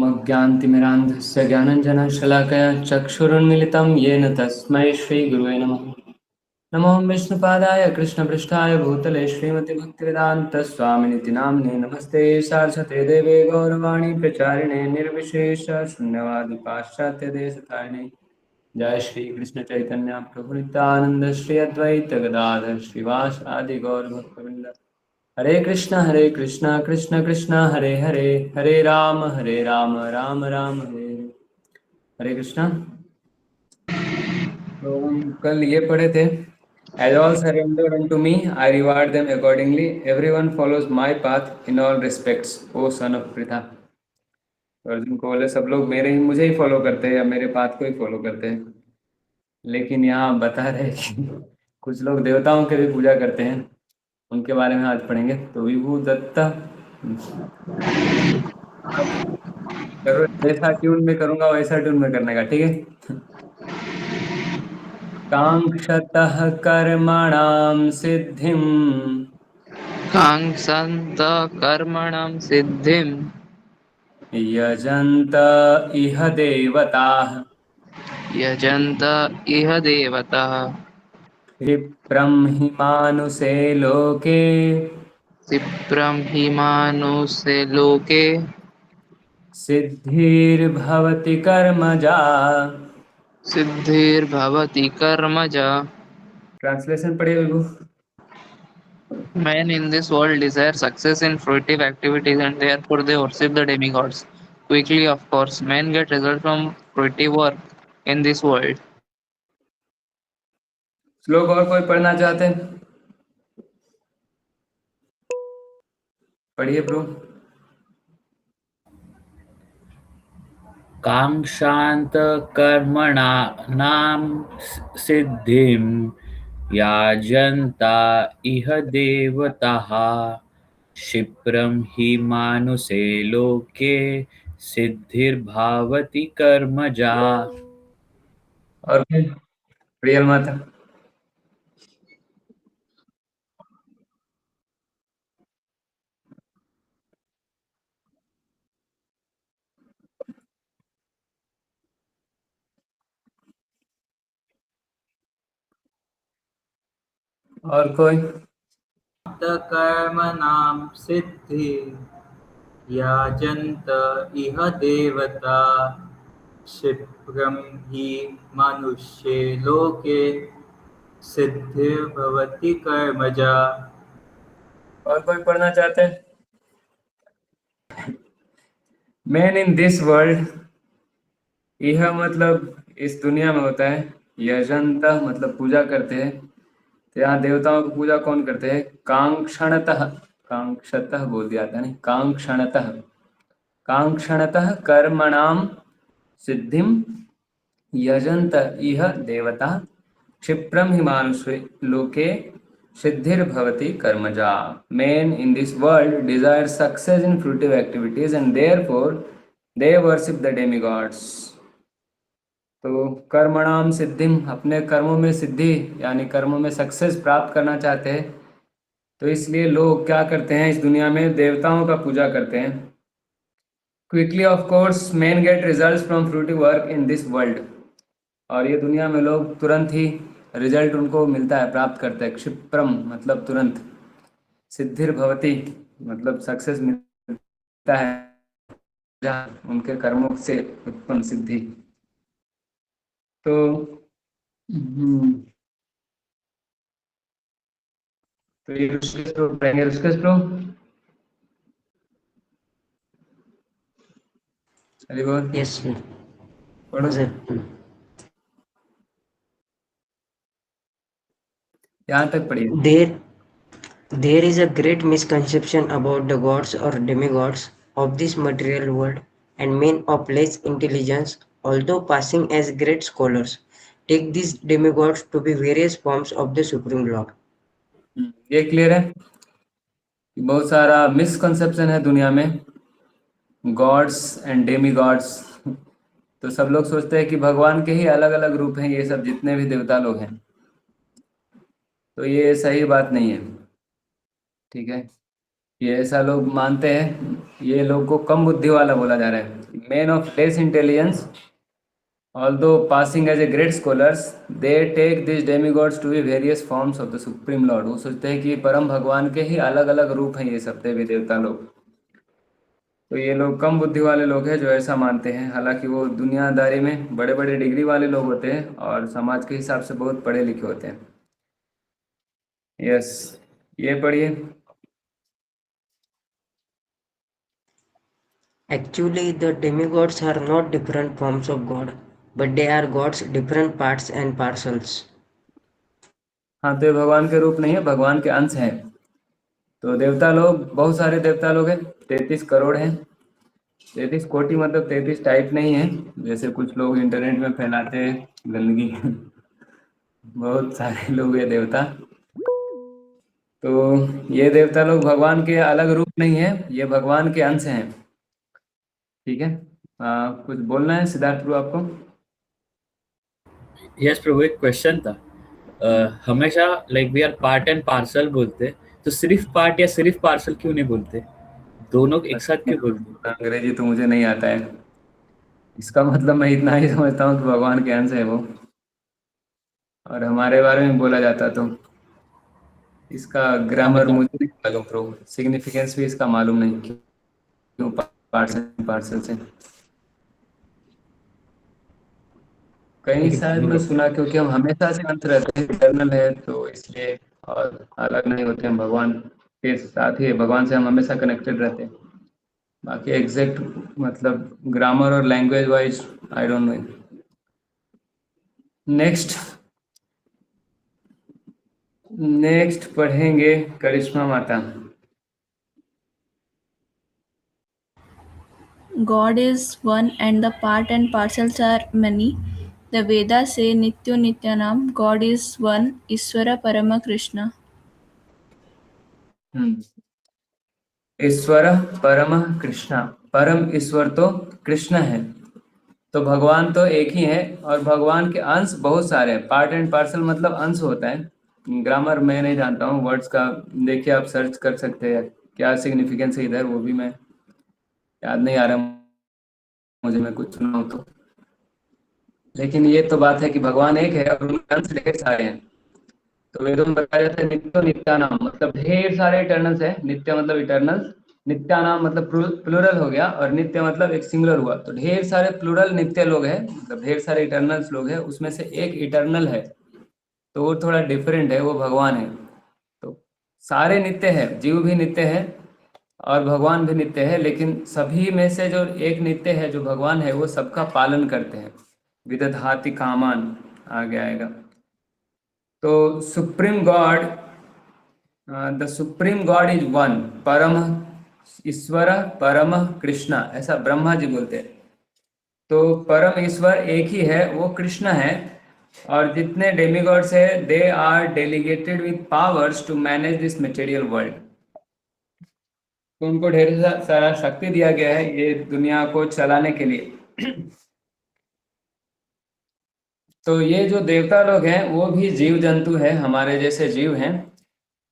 ॐ अज्ञानतिमिरान्धस्य ज्ञानाञ्जनशलाकया चक्षुरुन्मिलितं येन तस्मै श्रीगुरुवे नमः। नमो विष्णुपादाय कृष्णपृष्ठाय भूतले श्रीमति भक्तिवेदान्तस्वामिनिति नाम्ने नमस्ते सारस्वते देवे गौरवाणी प्रचारिणे निर्विशेष शून्यवादी पाश्चात्यदेशतारिणे जय श्री कृष्ण चैतन्य प्रभु नित्यानंद श्री अद्वैत गदाधर श्रीवासादि गौर भक्तवृंद। हरे कृष्णा कृष्ण कृष्ण हरे हरे, हरे राम राम राम हरे हरे। हरे कृष्णा। तो हम कल ये पढ़े थे, As all surrender unto me, I reward them accordingly. Everyone follows my path in all respects, O son of Pritha. तो अर्जुन को बोले सब लोग मुझे ही फॉलो करते हैं या मेरे पाथ को ही फॉलो करते हैं, लेकिन यहाँ बता रहे कि कुछ लोग देवताओं की भी पूजा करते हैं, उनके बारे में आज पढ़ेंगे। तो विभू दत्ता करो, जैसा ट्यून में करूंगा वैसा ट्यून में करने का, ठीक है। कांक्षतः कर्मणां सिद्धिं कांक्षन्त कर्मणां सिद्धिं यजन्त इह देवताः यजन्त इह देवताः क्षिप्रं हि मानुषे लोके क्षिप्रं हि मानुषे लोके सिद्धिर्भवति कर्मजा। सिद्धिर्भवति कर्मजा। ट्रांसलेशन पढ़िए विभू। Men in this world desire success in fruitive activities and therefore they worship the demigods. Quickly, of course, men get results from fruitive work in this world. श्लोक और कोई पढ़ना चाहते हैं? पढ़िए ब्रो। कांक्षान्त कर्मणां सिद्धिं याजन्ता इह देवताः क्षिप्रं हि मानुषे लोके सिद्धिर्भवति कर्मजा। और प्रियल माता। और कोई? कर्मणां सिद्धि याजन्त इह देवता क्षिप्रं हि मनुष्ये लोके सिद्धिर्भवति कर्मजा। और कोई पढ़ना चाहते हैं? मैन इन दिस वर्ल्ड, यह मतलब इस दुनिया में होता है, यजंत मतलब पूजा करते हैं। तो यहाँ देवताओं की पूजा कौन करते हैं? कांक्षणतः, कांक्षतः बोल दिया था नहीं, कांक्षणतः, कांक्षणतः कर्मणाम सिद्धिम यजंत इह देवता क्षिप्रम हि मानुषे लोके सिद्धिर्भवति कर्मजा। Men in this world desire success in fruitive activities and therefore they worship the demigods. तो कर्मणाम सिद्धिम, अपने कर्मों में सिद्धि यानी कर्मों में सक्सेस प्राप्त करना चाहते हैं, तो इसलिए लोग क्या करते हैं, इस दुनिया में देवताओं का पूजा करते हैं। Quickly of course men get results from fruitive work in this world. और ये दुनिया में लोग तुरंत ही रिजल्ट उनको मिलता है, प्राप्त करते हैं। क्षिप्रम मतलब तुरंत, सिद्धिर्भवति मतलब सक्सेस मिलता है उनके कर्मों से उत्पन्न सिद्धि। तो तो ये ऋषिकेश प्रो पढ़ेंगे। ऋषिकेश प्रो, हरि बोल। Yes, sir. पढ़ो, Sir. यहाँ तक पढ़िए। There is a great misconception about the gods or demigods of this material world, and men of less intelligence, although passing as great scholars, take these demigods to be various forms of the Supreme Lord. ये clear है कि बहुत सारा misconception है दुनिया में, gods and Demi God's. तो सब लोग सोचते हैं कि भगवान के ही अलग अलग रूप हैं ये सब, जितने भी देवता लोग हैं। तो ये सही बात नहीं है, ठीक है। ये ऐसा लोग मानते हैं, ये लोग को कम बुद्धि वाला बोला जा रहा है। Man of less intelligence although passing as a great scholars they take these demigods to be various forms of the supreme lord। वो सोचते हैं कि परम भगवान के ही अलग अलग रूप हैं ये सब देवी देवता लोग। तो ये लोग कम बुद्धि वाले लोग हैं जो ऐसा मानते हैं, हालांकि वो दुनियादारी में बड़े बड़े डिग्री वाले लोग होते हैं और समाज के हिसाब से बहुत पढ़े लिखे होते हैं। यस, ये पढ़िए। Actually, the demigods are not different forms of God, but they are God's different parts and parcels. हाँ, तो ये भगवान के रूप नहीं है, भगवान के अंश हैं। तो देवता लोग बहुत सारे देवता लोग हैं, 33 करोड़ हैं। 33 कोटि मतलब 33 टाइप नहीं है जैसे कुछ लोग इंटरनेट में फैलाते हैं गंदगी। बहुत सारे लोग हैं देवता। तो ये देवता लोग भगवान के अलग रूप नहीं है, ये भगवान के अंश हैं। ठीक है, कुछ बोलना है सिद्धार्थ प्रभु आपको? यस प्रभु, एक क्वेश्चन था। हमेशा like we are part and parcel बोलते, तो सिर्फ पार्ट या सिर्फ पार्सल क्यों नहीं बोलते? दोनों एक साथ क्यों बोलते? अंग्रेजी तो मुझे नहीं आता है, इसका मतलब मैं इतना ही समझता हूँ कि भगवान के अंश है वो, और हमारे बारे में बोला जाता तो इसका ग्रामर मतलब मुझे नहीं मालूम प्रो, सिग्निफिकेंस भी इसका मालूम नहीं क्यों पार्सल पार्सल से। कहीं शायद मैं सुना क्योंकि हम हमेशा से अंत रहते हैं, इटर्नल है तो इसलिए, और अलग नहीं होते हम भगवान के साथ ही, भगवान से हम हमेशा कनेक्टेड रहते हैं। बाकी एग्जैक्ट मतलब ग्रामर और language wise I don't know. Next पढ़ेंगे करिश्मा माता। God is one and the part and parcels are many. The Vedas say Nityo Nityanam. God is one, Iswara Parama Krishna. ईश्वर परम कृष्णा, परम ईश्वर तो कृष्ण है, तो भगवान तो एक ही है और भगवान के अंश बहुत सारे हैं। पार्ट एंड पार्सल मतलब अंश होता है, ग्रामर मैं नहीं जानता हूँ वर्ड्स का, देखिए आप सर्च कर सकते हैं क्या सिग्निफिकेंस है इधर, वो भी मैं याद नहीं आ रहा मुझे, मैं कुछ सुना हूँ तो। लेकिन ये तो बात है कि भगवान एक है और उनके अंश ढेर सारे हैं। तो वेदों में बताया जाता है नित्यो नित्यानाम मतलब ढेर सारे इटर्नल्स है, नित्य मतलब इटर्नल, नित्यानाम मतलब प्लूरल हो गया, और नित्य मतलब एक सिंगुलर हुआ, तो ढेर सारे प्लूरल नित्य लोग हैं, मतलब ढेर सारे इटर्नल्स लोग हैं, उसमें से एक इटर्नल है तो वो थोड़ा डिफरेंट है, वो भगवान है। तो सारे नित्य है, जीव भी नित्य है और भगवान भी नित्य है, लेकिन सभी में से जो एक नित्य है जो भगवान है वो सबका पालन करते हैं। विदधाति कामान आगे आएगा। तो supreme God, the supreme God is one, परम ईश्वर परम कृष्णा, ऐसा ब्रह्मा जी बोलते हैं। तो परम ईश्वर एक ही है, वो कृष्ण है, और जितने डेमीगॉड्स है they are delegated with powers to manage this material world. तो उनको ढेर सारा शक्ति दिया गया है ये दुनिया को चलाने के लिए। तो ये जो देवता लोग हैं वो भी जीव जंतु है, हमारे जैसे जीव हैं।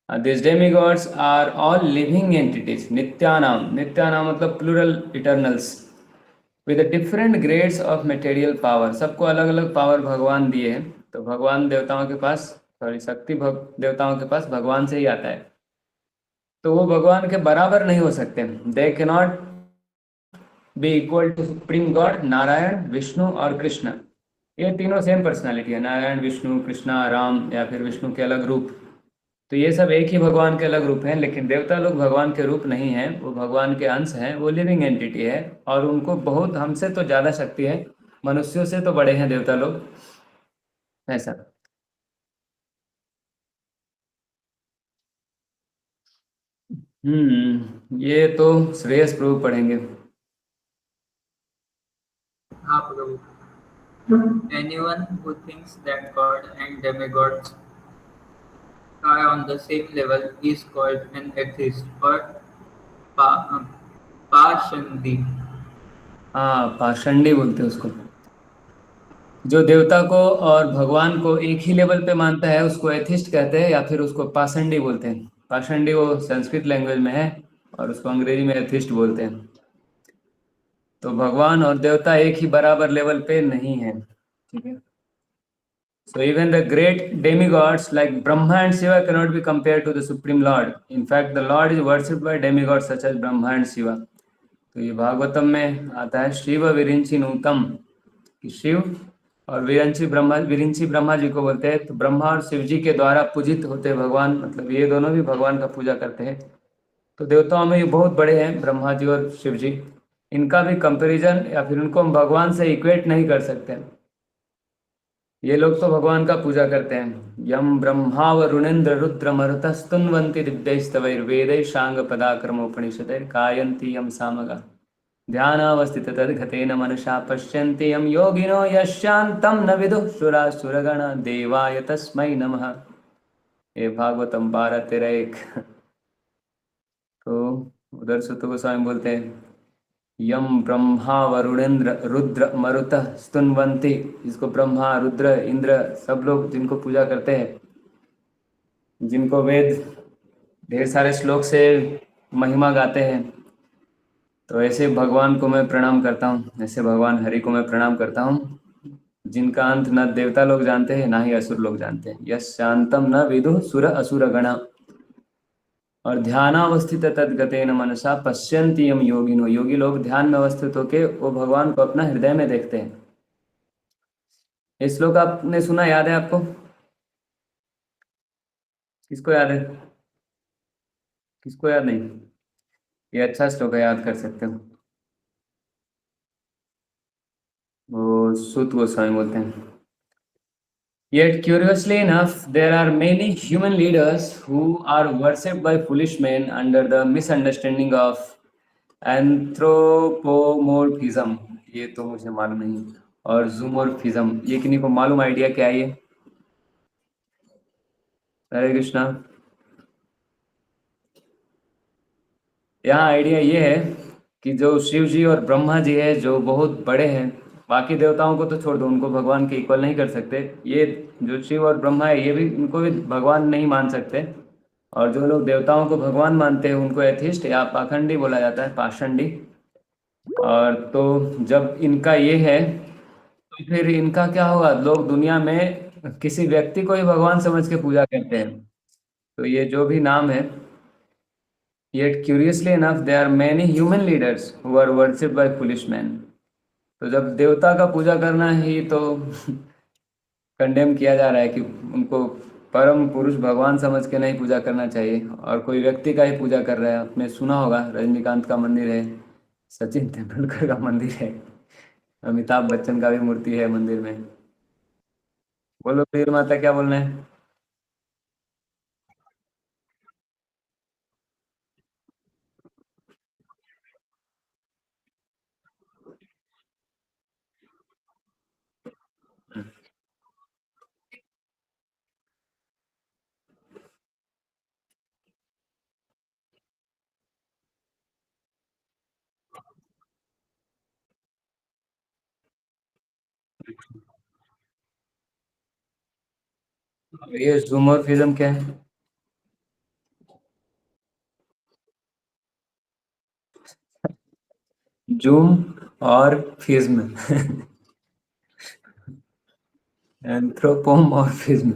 These demigods are all living entities, नित्यानाम, नित्यानाम मतलब plural eternals, with different grades of material power, सबको अलग अलग पावर भगवान दिए हैं। तो भगवान देवताओं के पास, सॉरी शक्ति देवताओं के पास भगवान से ही आता है, तो वो भगवान के बराबर नहीं हो सकते। They can not be equal to supreme god Narayan, Vishnu और कृष्ण। ये तीनों सेम पर्सनालिटी है, नारायण, विष्णु, कृष्णा, राम या फिर विष्णु के अलग रूप। तो ये सब एक ही भगवान के अलग रूप हैं, लेकिन देवता लोग भगवान के रूप नहीं हैं, वो भगवान के अंश हैं, वो लिविंग एंटिटी है और उनको बहुत हमसे तो ज़्यादा शक्ति है, मनुष्यों से तो बड़े हैं देवता लोग, ऐसा। ये तो श्रेयस प्रभु पढ़ेंगे। हाँ प्रभु। Anyone who thinks that God and demigods are on the same level is called an atheist or पाषंडी। हाँ, पाषंडी बोलते हैं उसको। जो देवता को और भगवान को एक ही लेवल पे मानता है उसको एथिस्ट कहते हैं, या फिर उसको पाषंडी बोलते हैं। पाषंडी वो संस्कृत लैंग्वेज में है, और उसको अंग्रेजी में एथिस्ट बोलते हैं। तो भगवान और देवता एक ही बराबर लेवल पे नहीं है, ठीक है। So even the great demigods like Brahma and Shiva cannot be compared to the Supreme Lord. In fact, the Lord is worshipped by demigods such as Brahma and Shiva. तो ये भागवतम में आता है शिव विरिंची नूतम, कि शिव और विरिंची ब्रह्मा जी को बोलते हैं। तो ब्रह्मा और शिव जी के द्वारा पूजित होते भगवान, मतलब ये दोनों भी भगवान का पूजा करते हैं। तो देवताओं में ये बहुत बड़े हैं ब्रह्मा जी और शिव जी, इनका भी कंपैरिजन या फिर उनको हम भगवान से इक्वेट नहीं कर सकते। ये लोग तो भगवान का पूजा करते हैं। यम ब्रह्मा वरुणेन्द्र रुद्र मरुतस्तुन्वन्ति दिव्यैस्तवैर्वेदैः शांग पदाक्रमोपनिषदैः गायन्ति यम सामगा ध्यानावस्थित तद्गतेन मनसा पश्यन्ति यम योगिनो यशान्तं न विदुः सुरासुरगण देवाय तस्मै नमः। ये भागवतम 12-13-1। तो उधर सुत गोस्वामी बोलते हैं यम ब्रह्मा वरुणेन्द्र रुद्र मरुतः स्तुन्वन्ति, इसको ब्रह्मा रुद्र इंद्र सब लोग जिनको पूजा करते हैं, जिनको वेद ढेर सारे श्लोक से महिमा गाते हैं, तो ऐसे भगवान को मैं प्रणाम करता हूँ, ऐसे भगवान हरि को मैं प्रणाम करता हूँ, जिनका अंत न देवता लोग जानते हैं ना ही असुर लोग जानते हैं। यस शांतम न विदुः सुर असुर गणा। और ध्यानावस्थित तद्गतेन मनसा पश्यन्ति यम योगिनो, योगी लोग ध्यान में अवस्थित होके वो भगवान को अपना हृदय में देखते हैं। ये श्लोक आपने सुना, याद है आपको? किसको याद है? किसको याद नहीं? ये अच्छा श्लोक है, याद कर सकते हो। वो सुत गोस्वामी बोलते हैं Yet curiously enough, there are many human leaders who are worshipped by foolish men under the misunderstanding of एंथ्रोपोमोर्फिज्म, ये तो मुझे मालूम नहीं, और जूमोर्फिज्म, ये किन्हीं को मालूम आइडिया क्या है ये? हरे कृष्णा। यहाँ आइडिया ये है कि जो शिव जी और ब्रह्मा जी है जो बहुत बड़े हैं, बाकी देवताओं को तो छोड़ दो, उनको भगवान के इक्वल नहीं कर सकते। ये जो शिव और ब्रह्मा है ये भी, उनको भी भगवान नहीं मान सकते। और जो लोग देवताओं को भगवान मानते हैं उनको एथिस्ट या पाखंडी बोला जाता है, पाषंडी। और तो जब इनका ये है तो फिर इनका क्या होगा? लोग दुनिया में किसी व्यक्ति को ही भगवान समझ के पूजा करते हैं। तो ये जो भी नाम है, yet curiously enough there are many human leaders who are worshipped by foolish men। तो जब देवता का पूजा करना ही तो कंडेम किया जा रहा है कि उनको परम पुरुष भगवान समझ के नहीं पूजा करना चाहिए, और कोई व्यक्ति का ही पूजा कर रहा है। आपने सुना होगा रजनीकांत का मंदिर है, सचिन तेंदुलकर का मंदिर है, अमिताभ बच्चन का भी मूर्ति है मंदिर में। बोलो वीर माता क्या बोलना है? ये जूमोर्फिज्म क्या है? जूम और फिज्म एंथ्रोपोमॉर्फिज्म।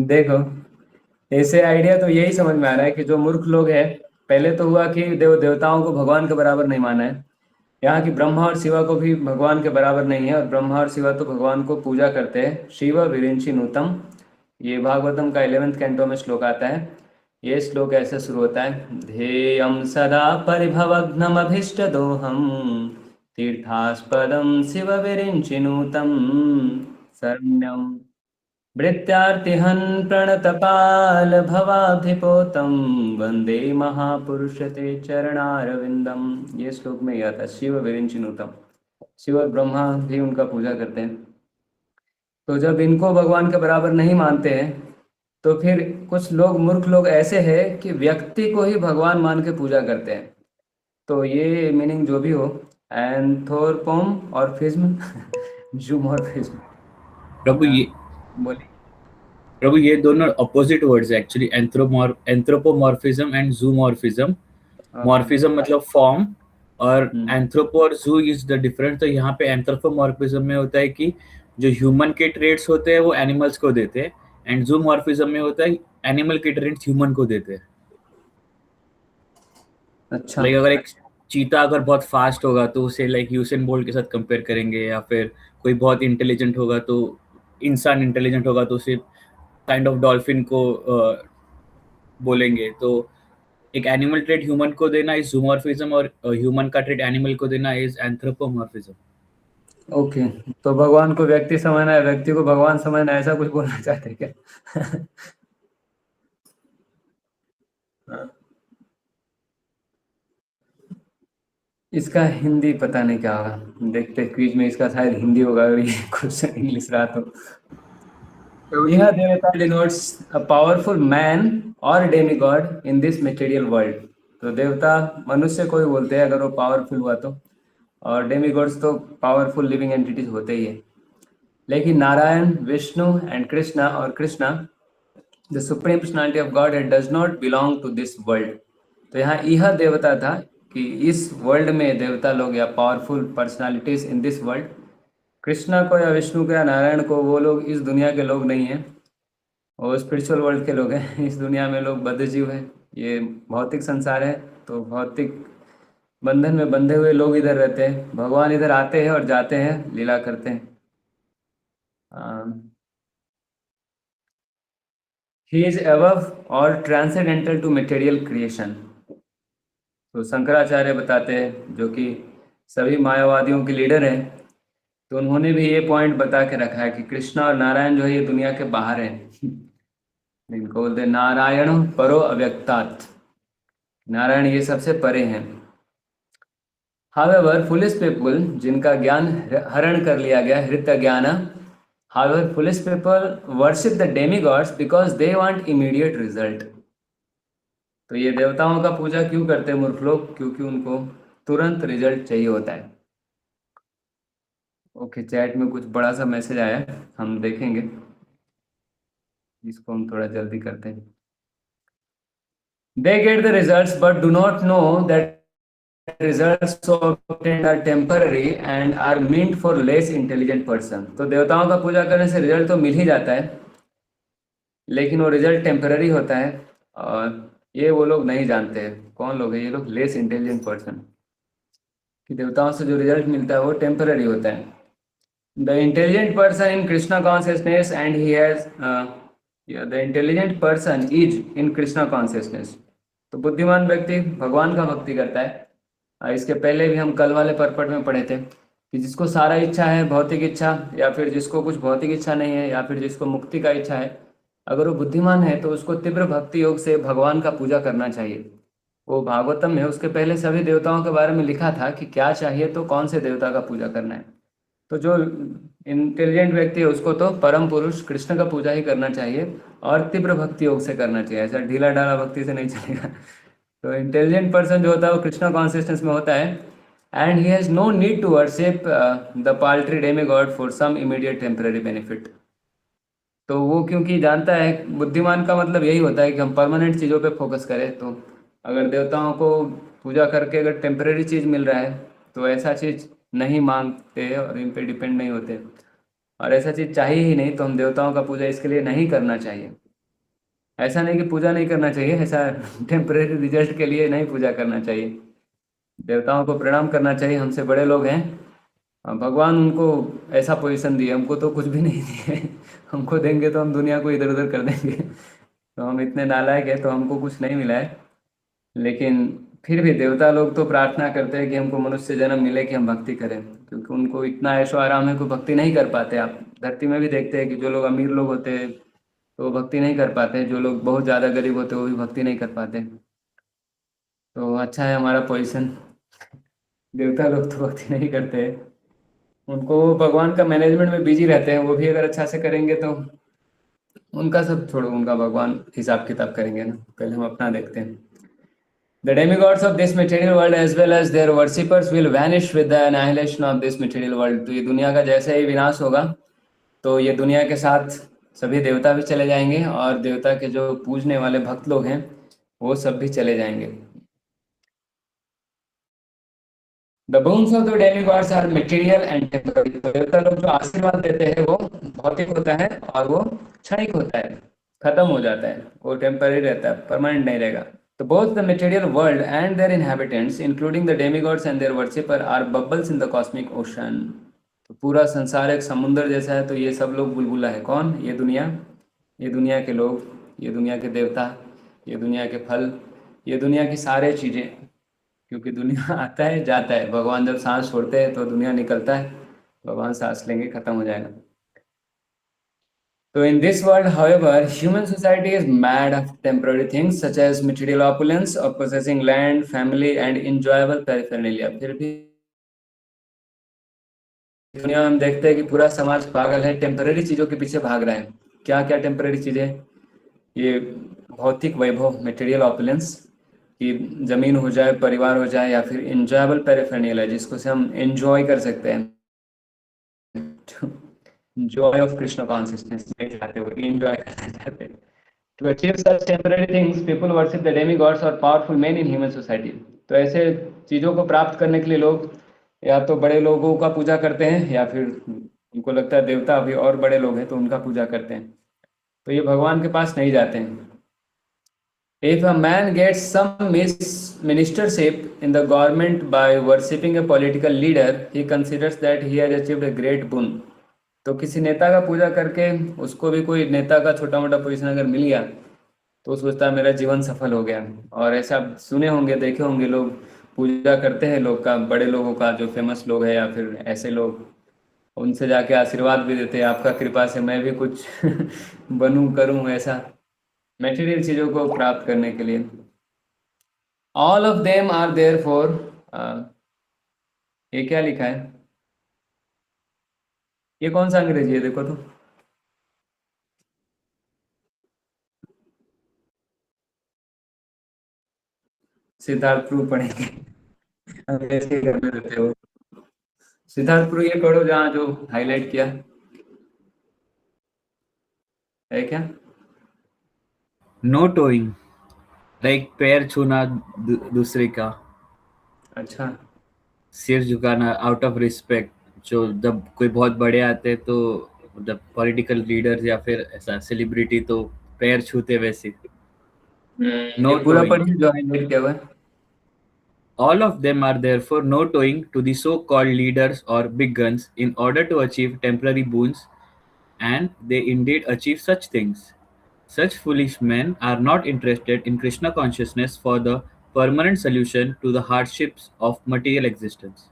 देखो, ऐसे आइडिया तो यही समझ में आ रहा है कि जो मूर्ख लोग हैं, पहले तो हुआ कि देवताओं को भगवान के बराबर नहीं माना है। यहाँ की ब्रह्मा और शिवा को भी भगवान के बराबर नहीं है, और ब्रह्मा और शिवा तो भगवान को पूजा करते हैं। शिव विरिंची नूतम, ये भागवतम का 11th कैंटो में श्लोक आता है। ये श्लोक ऐसे शुरू होता है, ध्येयम सदा परिभवघ्नमभीष्ट दोहम तीर्थास्पदम शिव विरिंची नूतम शरण्यम भृत्यार्तिहन् प्रणतपाल भवाब्धिपोतं वंदे महापुरुष ते चरणारविंदम। ये श्लोक में यह था, शिव विरिंचिनुतम। शिव और ब्रह्मा भी उनका पूजा करते हैं। तो जब इनको भगवान के बराबर नहीं मानते हैं, तो फिर कुछ लोग, मूर्ख लोग ऐसे हैं कि व्यक्ति को ही भगवान मान के पूजा करते हैं। तो ये मीनिंग जो भी हो, एंथ्रोपोम और फिज्म जूम और फिज्म। प्रभु ये बोलिए। प्रभु ये दोनों अपोजिट वर्ड्स है एक्चुअली, एंथ्रोपोमॉर्फिज्म एंड जूमॉर्फिज्म। मॉर्फिज्म मतलब फॉर्म, और एंथ्रोपो और जू इज द डिफरेंट। तो यहाँ पे एंथ्रोपोमॉर्फिज्म में होता है कि जो ह्यूमन के ट्रेड्स होते हैं वो एनिमल्स को देते हैं, एंड जूमॉर्फिज्म में होता है एनिमल के ट्रेड्स ह्यूमन को देते हैं। अच्छा। लाइक अगर एक चीता अगर बहुत फास्ट होगा तो उसे लाइक यूसेन बोल्ट के साथ कंपेयर करेंगे, या फिर कोई बहुत इंटेलिजेंट होगा तो इंसान इंटेलिजेंट होगा तो उसे काइंड ऑफ डॉल्फिन को बोलेंगे। तो एक एनिमल ट्रेड ह्यूमन को देना इज जूमॉर्फिज्म, और ह्यूमन का ट्रेड एनिमल को देना इज एंथ्रोपोमॉर्फिज्म। ओके, तो भगवान को व्यक्ति समझना है, व्यक्ति को भगवान समझना है, ऐसा कुछ बोलना चाहते हैं क्या? इसका हिंदी पता नहीं क्या होगा, देखते हैं क्विज में इसका शायद हिंदी होगा अगर ये क्वेश्चन इंग्लिश रहा तो। यह देवता denotes a powerful man or demigod in this material world। तो देवता मनुष्य को ही बोलते हैं अगर वो पावरफुल हुआ तो, और डेमिगॉड्स तो पावरफुल लिविंग एंटिटीज होते ही है। लेकिन नारायण, विष्णु एंड कृष्णा, और Krishna the supreme personality of god does not belong to this world. तो यहाँ यह देवता था कि इस वर्ल्ड में देवता लोग या powerful personalities in this world, Krishna को या विष्णु को या नारायण को, वो लोग इस दुनिया के लोग नहीं हैं, वो स्पिरिचुअल वर्ल्ड के लोग हैं। इस दुनिया में लोग बद्ध जीव हैं, ये भौतिक संसार है, तो भौतिक बंधन में बंधे हुए लोग इधर रहते हैं। भगवान इधर आते हैं और जाते हैं, लीला करते हैं। ही इज अबव और ट्रांसेंडेंटल टू मटेरियल क्रिएशन। तो शंकराचार्य बताते हैं, जो कि सभी मायावादियों के लीडर हैं, तो उन्होंने भी ये पॉइंट बता के रखा है कि कृष्णा और नारायण जो है ये दुनिया के बाहर हैं। इनको बोलते हैं नारायण परो अव्यक्तात्, नारायण ये सबसे परे हैं। हावेवर फुलिश पीपल, जिनका ज्ञान हरण कर लिया गया, हृत ज्ञान, however foolish people worship the demigods because they want immediate result. तो ये देवताओं का पूजा क्यों करते हैं मूर्ख लोग? क्योंकि उनको तुरंत रिजल्ट चाहिए होता है। ओके, चैट में कुछ बड़ा सा मैसेज आया, हम देखेंगे, इसको हम थोड़ा जल्दी करते हैं। They get the results but do not know that results obtained are temporary and are meant for less intelligent person। तो देवताओं का पूजा करने से रिजल्ट तो मिल ही जाता है, लेकिन वो रिजल्ट टेम्पररी होता है, और ये वो लोग नहीं जानते हैं। कौन लोग हैं ये लोग? Less intelligent person. कि देवताओं से जो रिजल्ट मिलता है वो टेम्पररी होता है। The intelligent person in Krishna consciousness and he has the intelligent person is in Krishna consciousness. तो बुद्धिमान व्यक्ति भगवान का भक्ति करता है। इसके पहले भी हम कल वाले पर्पट में पढ़े थे कि जिसको सारा इच्छा है, भौतिक इच्छा, या फिर जिसको कुछ भौतिक इच्छा नहीं है, या फिर जिसको मुक्ति का इच्छा है, अगर वो बुद्धिमान है तो उसको तीव्र भक्ति योग से भगवान का पूजा करना चाहिए। वो भागवतम में उसके पहले सभी देवताओं के बारे में लिखा था कि क्या चाहिए तो कौन से देवता का पूजा करना है। तो जो इंटेलिजेंट व्यक्ति है उसको तो परम पुरुष कृष्ण का पूजा ही करना चाहिए, और तीव्र भक्ति योग से करना चाहिए, ऐसा ढीला ढाला भक्ति से नहीं चलेगा। तो इंटेलिजेंट पर्सन जो होता है वो कृष्ण कॉन्शियसनेस में होता है, and he has no need to worship the paltry demigod for some immediate temporary benefit. तो वो क्योंकि जानता है, बुद्धिमान का मतलब यही होता है कि हम परमानेंट चीज़ों पे फोकस करें। तो अगर देवताओं को पूजा करके अगर टेम्पररी चीज़ मिल रहा है तो ऐसा चीज़ नहीं मांगते और इन पे डिपेंड नहीं होते, और ऐसा चीज़ चाहिए ही नहीं तो हम देवताओं का पूजा इसके लिए नहीं करना चाहिए। ऐसा नहीं कि पूजा नहीं करना चाहिए, ऐसा टेम्पररी रिजल्ट के लिए नहीं पूजा करना चाहिए। देवताओं को प्रणाम करना चाहिए, हमसे बड़े लोग हैं, भगवान उनको ऐसा पोजीशन दिए, हमको तो कुछ भी नहीं दिए। हमको देंगे तो हम दुनिया को इधर उधर कर देंगे। तो हम इतने नालायक है तो हमको कुछ नहीं मिला है, लेकिन फिर भी देवता लोग तो प्रार्थना करते हैं कि हमको मनुष्य जन्म मिले कि हम भक्ति करें, क्योंकि उनको इतना ऐशो आराम है कि भक्ति नहीं कर पाते। आप धरती में भी देखते हैं कि जो लोग अमीर लोग होते हैं तो भक्ति नहीं कर पाते, जो लोग बहुत ज़्यादा गरीब होते हैं वो भी भक्ति नहीं कर पाते। तो अच्छा है हमारा पोजीशन। देवता लोग तो भक्ति नहीं करते, उनको भगवान का मैनेजमेंट में बिजी रहते हैं। वो भी अगर अच्छा से करेंगे तो उनका सब छोड़ो, उनका भगवान हिसाब किताब करेंगे ना। पहले हम अपना देखते हैं। The demigods of this material world as well as their worshippers will vanish with the annihilation of this material world। तो ये दुनिया का जैसे ही विनाश होगा तो ये दुनिया के साथ सभी देवता भी चले जाएंगे और देवता के जो पूजने वाले भक्त लोग हैं वो सब भी चले जाएंगे। The boons of the demigods are material and temporary. देवता लोग जो आशीर्वाद देते हैं वो भौतिक होता है और वो क्षणिक होता है, खत्म हो जाता है, वो टेम्पररी रहता है, परमानेंट नहीं रहेगा। तो both the material world and their inhabitants, including the demigods and their worshipper, are bubbles in the cosmic ocean। तो पूरा संसार एक समुद्र जैसा है, तो ये सब लोग बुलबुला है। कौन? ये दुनिया के लोग, ये दुनिया के देवता, ये दुनिया के फल, ये दुनिया की सारे चीज़ें, क्योंकि दुनिया आता है जाता है। भगवान जब सांस छोड़ते हैं तो दुनिया निकलता है, भगवान सांस लेंगे, खत्म हो जाएगा। तो in this world, however, human society is mad of temporary things such as material opulence or possessing land, family and enjoyable paraphernalia। फिर भी दुनिया में हम देखते हैं कि पूरा समाज पागल है, टेम्पररी चीजों के पीछे भाग रहा है। क्या क्या टेम्पररी चीजें? ये भौतिक वैभव, मटेरियल ऑपुलेंस, कि जमीन हो जाए, परिवार हो जाए, या फिर एंजॉयबल पैराफर्नेलिया जिसको से हम एंजॉय कर सकते हैं। जॉय ऑफ कृष्ण कॉन्सियसनेस नहीं चाहते, वो एंजॉय करना चाहते हैं। To achieve such temporary things, people worship the demigods or powerful men in human society। तो ऐसे चीजों को प्राप्त करने के लिए लोग या तो बड़े लोगों का पूजा करते हैं, या फिर उनको लगता है देवता अभी और बड़े लोग हैं तो उनका पूजा करते हैं। तो ये भगवान के पास नहीं जाते हैं। If a man gets some ministership in the government by worshipping a political leader, he considers that he has achieved a great boon। तो किसी नेता का पूजा करके उसको भी कोई नेता का छोटा मोटा पोजीशन अगर मिल गया तो सोचता है मेरा जीवन सफल हो गया। और ऐसा सुने होंगे, देखे होंगे, लोग पूजा करते हैं लोग का, बड़े लोगों का, जो फेमस लोग हैं या फिर ऐसे लोग, उनसे जाके आशीर्वाद भी देते हैं, आपका कृपा से मैं भी कुछ बनूं करूं, ऐसा मटेरियल चीजों को प्राप्त करने के लिए। All of them are therefore, ये क्या लिखा है? ये कौन सा अंग्रेजी है? देखो तो, सिद्धार्थ प्रू पढ़ेंगे, अंग्रेजी करने देते हो। सिद्धार्थ प्रू ये पढ़ो जहाँ जो हाईलाइट किया है, क्या? नो टोइंग, लाइक पैर छूना दूसरे का, अच्छा, सिर झुकाना आउट ऑफ रिस्पेक्ट। जो जब कोई बहुत बड़े आते हैं तो जब पॉलिटिकल लीडर्स या फिर ऐसा सेलिब्रिटी तो पैर छूते वैसे। ये पूरा पढ़िए जो हाईलाइट किया हुआ है। All of them are therefore no towing to the so-called leaders or big guns in order to achieve temporary boons, and they indeed achieve such things. Such foolish men are not interested in Krishna consciousness for the permanent solution to the hardships of material existence.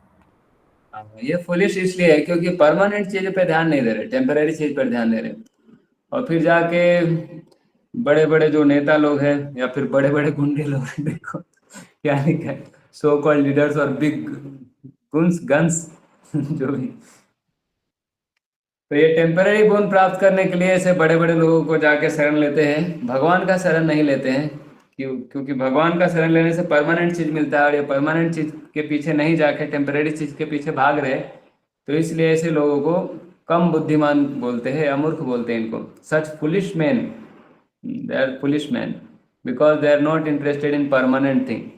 ये foolish इसलिए है क्योंकि permanent चीज पे ध्यान नहीं दे रहे, temporary चीज पर ध्यान दे रहे। और फिर जाके बड़े बड़े जो नेता लोग हैं या फिर बड़े बड़े गुंडे लोग हैं, देखो क्या लिखा है, सो कॉल्ड लीडर्स और बिग गन्स जो भी। तो ये टेम्पररी बोन प्राप्त करने के लिए ऐसे बड़े बड़े लोगों को जाके शरण लेते हैं, भगवान का शरण नहीं लेते हैं। क्योंकि भगवान का शरण लेने से परमानेंट चीज मिलता है, और ये परमानेंट चीज के पीछे नहीं जाके टेम्पररी चीज के पीछे भाग रहे। तो इसलिए ऐसे लोगों को कम बुद्धिमान बोलते हैं, अमूर्ख बोलते हैं इनको। Such foolish man, they are foolish man because they are not interested in permanent thing.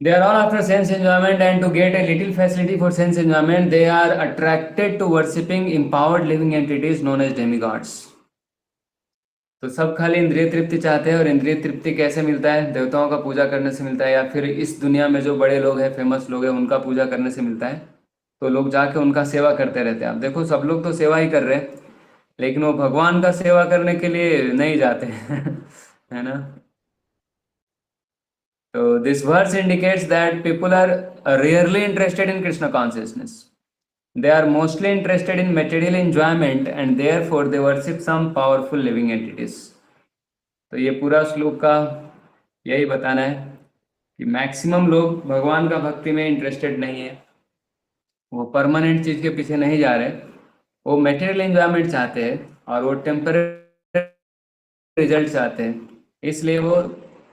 They are all after sense enjoyment, and to get a little facility for sense enjoyment, they are attracted to worshipping empowered living entities known as demigods। तो सब खाली इंद्रिय तृप्ति चाहते हैं, और इंद्रिय तृप्ति कैसे मिलता है? देवताओं का पूजा करने से मिलता है, या फिर इस दुनिया में जो बड़े लोग हैं, फेमस लोग हैं, उनका पूजा करने से मिलता है। तो लोग जाके उनका सेवा करते रहते हैं। आप देखो सब लोग तो सेवा ही कर रहे हैं, लेकिन वो भगवान का सेवा करने के लिए नहीं जाते है ना। So this verse indicates that people are rarely interested in Krishna consciousness. They are mostly interested in material enjoyment, and therefore they worship some powerful living entities। तो ये पूरा श्लोक का यही बताना है कि मैक्सिमम लोग भगवान का भक्ति में इंटरेस्टेड नहीं है, वो परमानेंट चीज के पीछे नहीं जा रहे, वो मटेरियल एंजॉयमेंट चाहते हैं और वो टेम्पररी रिजल्ट चाहते हैं। इसलिए वो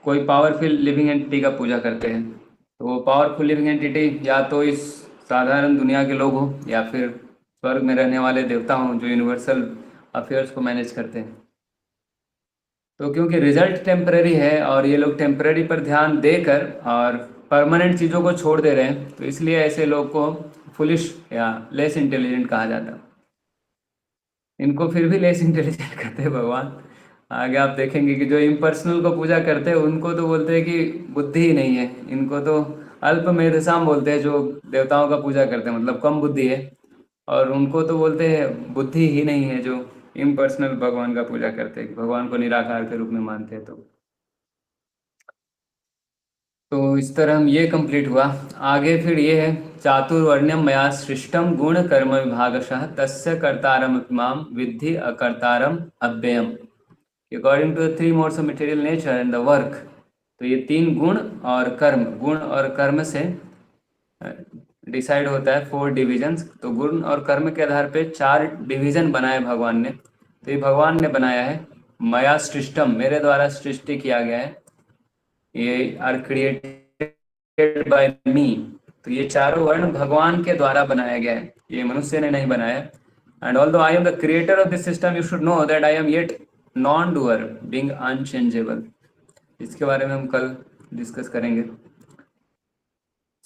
कोई पावरफुल लिविंग एंटिटी का पूजा करते हैं। तो वो पावरफुल लिविंग एंटिटी या तो इस साधारण दुनिया के लोग हो, या फिर स्वर्ग में रहने वाले देवता हों जो यूनिवर्सल अफेयर्स को मैनेज करते हैं। तो क्योंकि रिजल्ट टेम्पररी है और ये लोग टेम्पररी पर ध्यान देकर और परमानेंट चीज़ों को छोड़ दे रहे हैं, तो इसलिए ऐसे लोग को फुलिश या लेस इंटेलिजेंट कहा जाता है। इनको फिर भी लेस इंटेलिजेंट कहते हैं भगवान। आगे आप देखेंगे कि जो इम्पर्सनल को पूजा करते हैं उनको तो बोलते हैं कि बुद्धि ही नहीं है। इनको तो अल्प मेधसाम बोलते हैं जो देवताओं का पूजा करते हैं, मतलब कम बुद्धि है। और उनको तो बोलते हैं बुद्धि ही नहीं है जो इम्पर्सनल भगवान का पूजा करते हैं, भगवान को निराकार के रूप में मानते हैं। तो इस तरह हम ये कंप्लीट हुआ। आगे फिर ये है चातुर्वर्ण्यम मया सृष्टम गुण कर्म विभागशः तस्य कर्तारम माम विद्धि अकर्तारम अव्ययम according to the 3 modes of material nature and the work. तो ये 3 गुण और कर्म, गुण और कर्म से डिसाइड होता है 4 डिविजन्स। तो गुण और कर्म के आधार पे 4 डिवीजन बनाए भगवान ने। तो ये भगवान ने बनाया है। मया सृष्टम, मेरे द्वारा सृष्टि किया गया है। ये आर क्रिएटेड बाय मी। तो ये चारों वर्ण भगवान के द्वारा बनाया गया है, ये मनुष्य ने नहीं बनाया। And although I am the creator of this system, you should know that I am yet non doer being unchangeable. इसके बारे में हम कल डिस्कस करेंगे।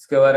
इसके बारे में